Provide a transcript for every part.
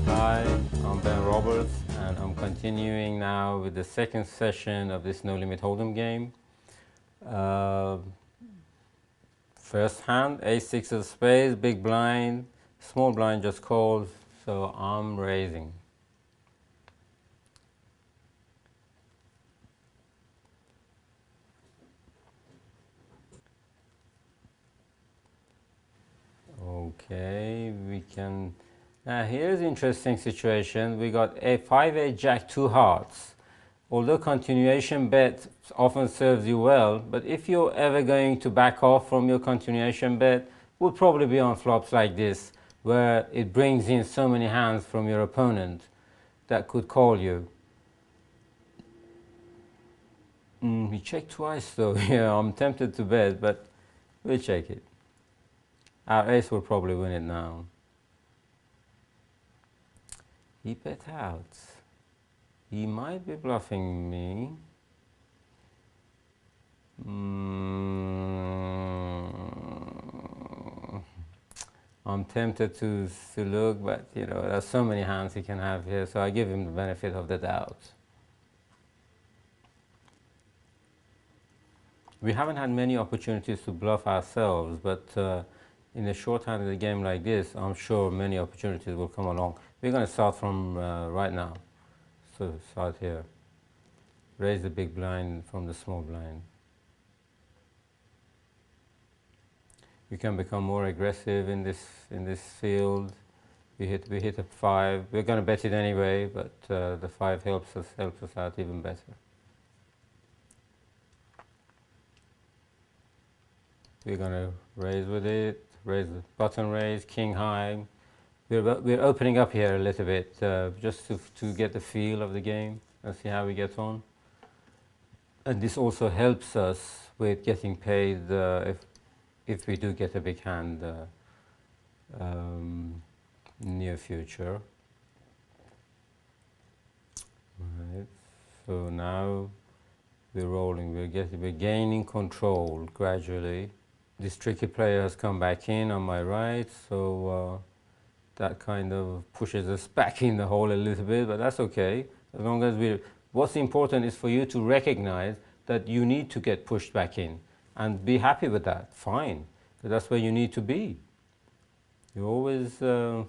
Hi, I'm Ben Roberts, and I'm continuing now with the second session of this No Limit Hold'em game. First hand, ace-6 of spades, big blind, small blind just calls, so I'm raising. Okay, we can. Now here's an interesting situation. We got a 5-8 jack, two hearts. Although continuation bet often serves you well, but if you're ever going to back off from your continuation bet, would probably be on flops like this, where it brings in so many hands from your opponent that could call you. We checked twice though. Yeah, I'm tempted to bet, but we'll check it. Our ace will probably win it now. He bet out. He might be bluffing me. I'm tempted to look, but you know, there's so many hands he can have here, so I give him the benefit of the doubt. We haven't had many opportunities to bluff ourselves, but in a short-handed game like this, I'm sure many opportunities will come along. We're going to start from right now. So start here. Raise the big blind from the small blind. You can become more aggressive in this field. We hit a 5. We're going to bet it anyway, but the 5 helps us out even better. We're going to raise with it, raise the button raise, king high. We're opening up here a little bit, just to get the feel of the game and see how we get on. And this also helps us with getting paid if we do get a big hand near future. Right. So now we're rolling. We're gaining control gradually. This tricky player has come back in on my right, so that kind of pushes us back in the hole a little bit, but that's okay. As long as what's important is for you to recognize that you need to get pushed back in and be happy with that. Fine, because that's where you need to be. You always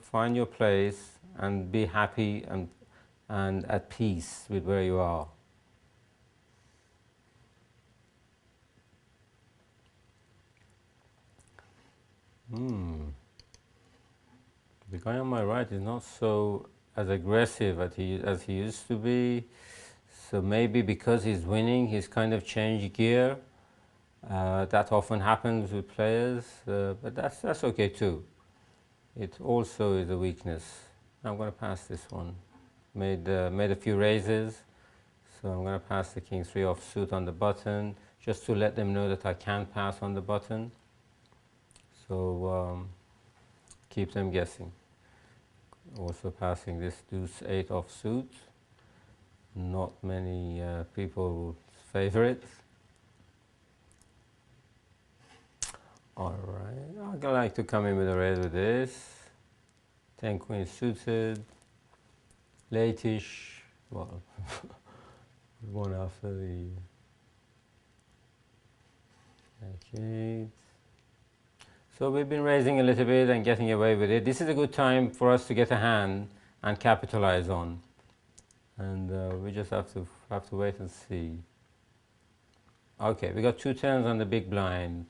find your place and be happy and at peace with where you are. The guy on my right is not so as aggressive as he used to be. So maybe because he's winning, he's kind of changed gear. That often happens with players, but that's okay too. It also is a weakness. I'm going to pass this one. Made a few raises, so I'm going to pass the king 3 offsuit on the button, just to let them know that I can pass on the button. So keep them guessing. Also passing this deuce 8 offsuit. Not many people favor it. Alright, I'd like to come in with a raise with this. 10 queen suited. Late-ish. Well, one after the Jack 8. So we've been raising a little bit and getting away with it. This is a good time for us to get a hand and capitalize on. And we just have to wait and see. Okay, we got 2 10s on the big blind.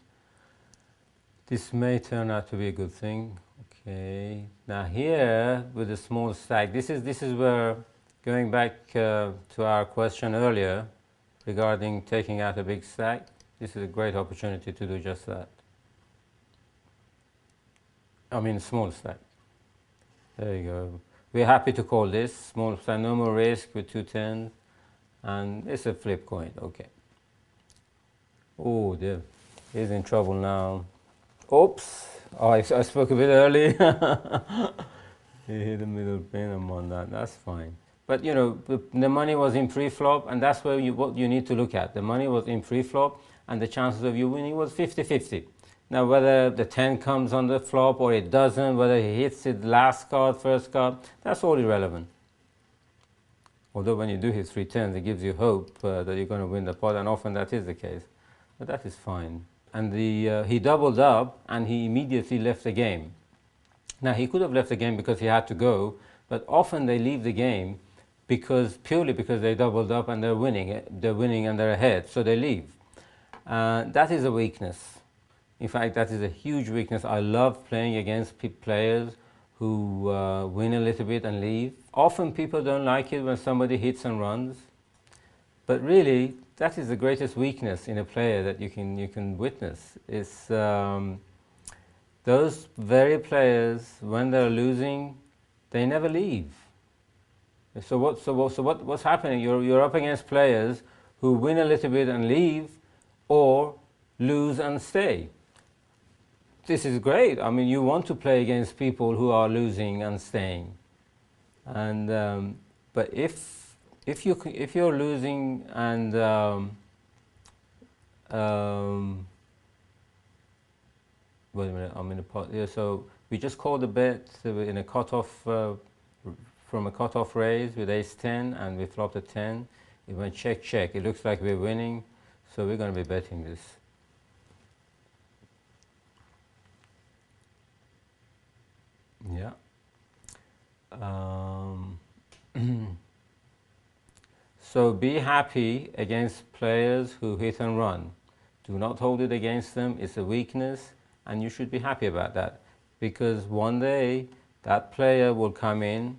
This may turn out to be a good thing. Okay, now here with the small stack, this is where, going back to our question earlier regarding taking out a big stack, this is a great opportunity to do just that. I mean small stack. There you go. We're happy to call this small stack, no more risk with 2 10s, and it's a flip coin. Okay. Oh dear, he's in trouble now. Oops, oh, I spoke a bit early. He hit the middle pin, I'm on that, that's fine. But you know, the money was in pre-flop, and that's where what you need to look at. The money was in pre-flop, and the chances of you winning was 50-50. Now, whether the 10 comes on the flop or it doesn't, whether he hits it last card, first card, that's all irrelevant. Although when you do hit 3 10s, it gives you hope that you're going to win the pot, and often that is the case. But that is fine. And he doubled up, and he immediately left the game. Now, he could have left the game because he had to go, but often they leave the game purely because they doubled up and they're winning and they're ahead, so they leave. That is a weakness. In fact, that is a huge weakness. I love playing against players who win a little bit and leave. Often people don't like it when somebody hits and runs, but really that is the greatest weakness in a player that you can witness. It's those very players, when they're losing, they never leave. So what's happening? You're up against players who win a little bit and leave, or lose and stay. This is great. I mean, you want to play against people who are losing and staying. And but if you're losing and wait a minute, I'm in a pot. Yeah, so we just called the bet in a cutoff. From a cutoff raise with ace 10, and we flopped a 10. It went check, check. It looks like we're winning, so we're going to be betting this. Yeah. So be happy against players who hit and run. Do not hold it against them. It's a weakness, and you should be happy about that, because one day that player will come in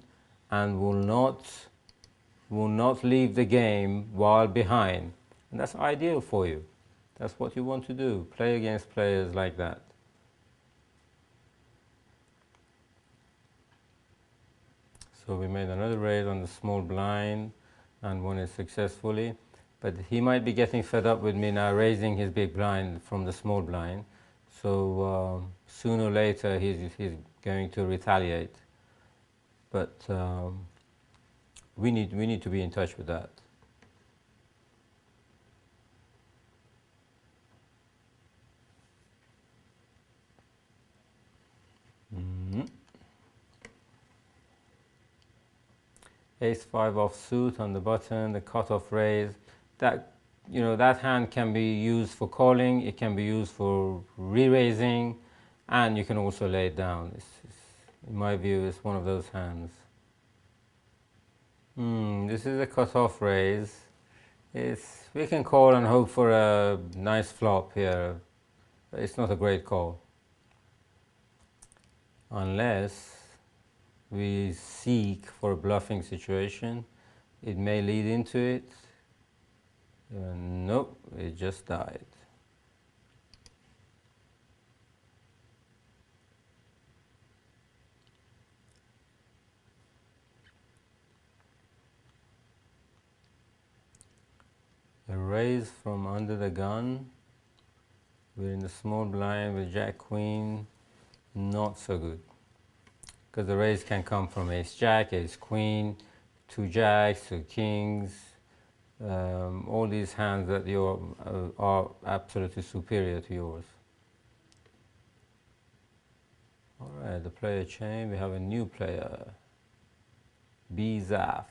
and will not leave the game while behind. And that's ideal for you. That's what you want to do, play against players like that. So we made another raise on the small blind and won it successfully. But he might be getting fed up with me now raising his big blind from the small blind. So sooner or later he's going to retaliate. But we need to be in touch with that. Ace 5 offsuit on the button, the cutoff raise. That that hand can be used for calling. It can be used for re-raising, and you can also lay it down. In my view, it's one of those hands. This is a cutoff raise. We can call and hope for a nice flop here. But it's not a great call, unless we seek for a bluffing situation. It may lead into it. Nope, it just died. A raise from under the gun. We're in the small blind with Jack Queen. Not so good, because the raise can come from Ace Jack, Ace Queen, 2 Jacks, 2 Kings, all these hands that are absolutely superior to yours. All right, the player chain. We have a new player, Bizaf.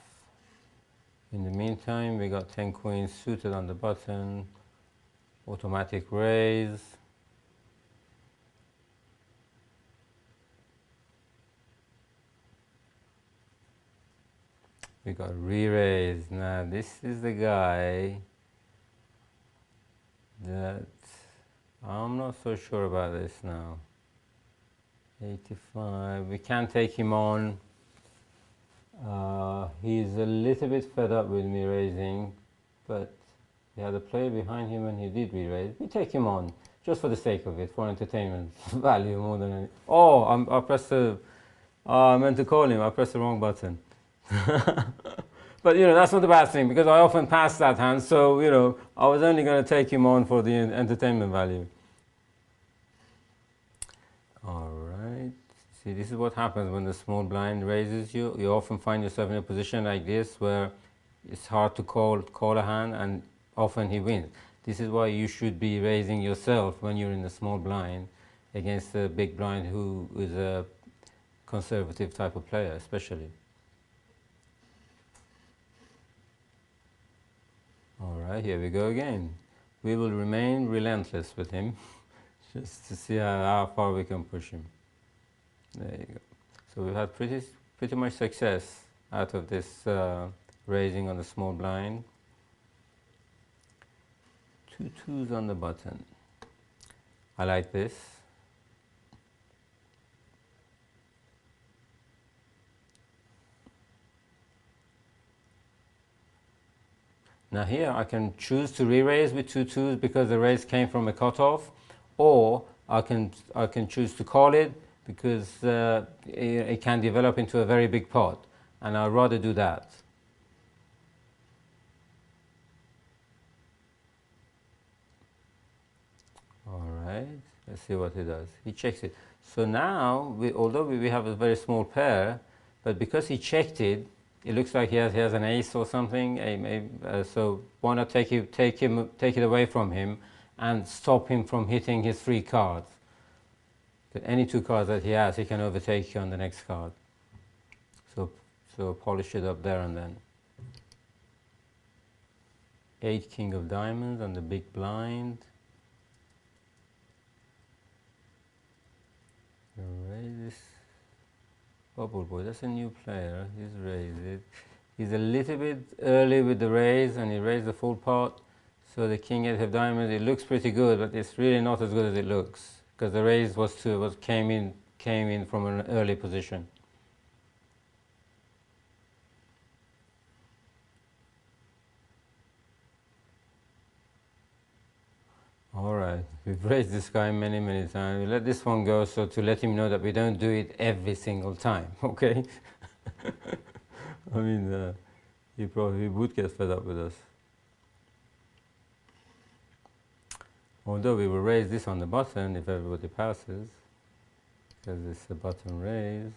In the meantime, we got 10 queens suited on the button, automatic raise. We got re-raise. Now this is the guy that I'm not so sure about this now. 85, we can't take him on. He's a little bit fed up with me raising, but he had a player behind him and he did re-raise. We take him on, just for the sake of it, for entertainment value more than anything. Oh, I pressed I meant to call him, I pressed the wrong button. But that's not a bad thing, because I often pass that hand, so I was only going to take him on for the entertainment value. All right, See, this is what happens when the small blind raises you. You often find yourself in a position like this where it's hard to call a hand, and often he wins. This is why you should be raising yourself when you're in the small blind against a big blind who is a conservative type of player, especially. All right, here we go again. We will remain relentless with him just to see how far we can push him. There you go. So we've had pretty much success out of this raising on the small blind. 2 2s on the button. I like this. Now here I can choose to re-raise with 2 2s because the raise came from a cutoff, or I can choose to call it because it can develop into a very big pot, and I'd rather do that. All right, let's see what he does. He checks it. So now, although we have a very small pair, but because he checked it, it looks like he has an ace or something. So why not take it away from him and stop him from hitting his 3 cards? Any 2 cards that he has, he can overtake you on the next card. So polish it up there and then. 8 king of diamonds on the big blind. Raise this bubble boy. That's a new player. He's raised it. He's a little bit early with the raise, and he raised the full pot. So the king 8 of diamonds. It looks pretty good, but it's really not as good as it looks because the raise came in from an early position. All right, we've raised this guy many times. We let this one go so to let him know that we don't do it every single time, okay? I mean, he probably would get fed up with us. Although we will raise this on the button if everybody passes, because it's a button raise.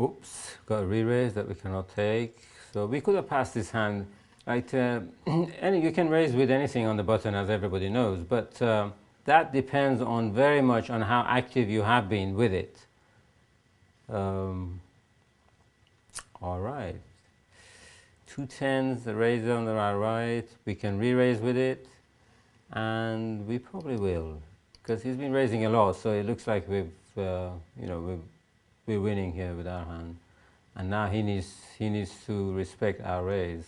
Oops, got a re-raise that we cannot take. So we could have passed this hand. Right, you can raise with anything on the button, as everybody knows, but that depends on very much on how active you have been with it. All right, 2 10s, the raise on the right. We can re-raise with it, and we probably will, because he's been raising a lot. So it looks like we're winning here with our hand, and now he needs to respect our raise.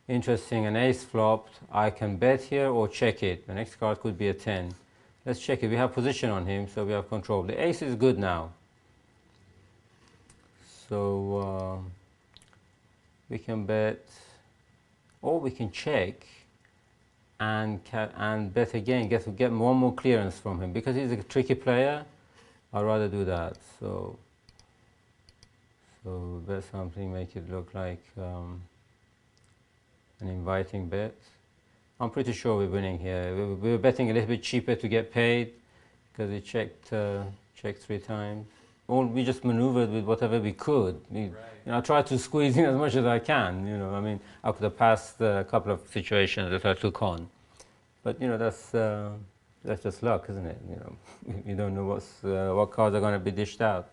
Interesting, an ace flopped. I can bet here or check it. The next card could be a 10. Let's check it. We have position on him, so we have control. The ace is good now, so we can bet, or we can check and bet again, get one more clearance from him. Because he's a tricky player, I'd rather do that. So bet something, make it look like an inviting bet. I'm pretty sure we're winning here. We were betting a little bit cheaper to get paid because he checked 3 times. Or we just maneuvered with whatever we could. I tried to squeeze in as much as I can. I mean, I could have passed a couple of situations that I took on, but that's just luck, isn't it? You don't know what cards are going to be dished out.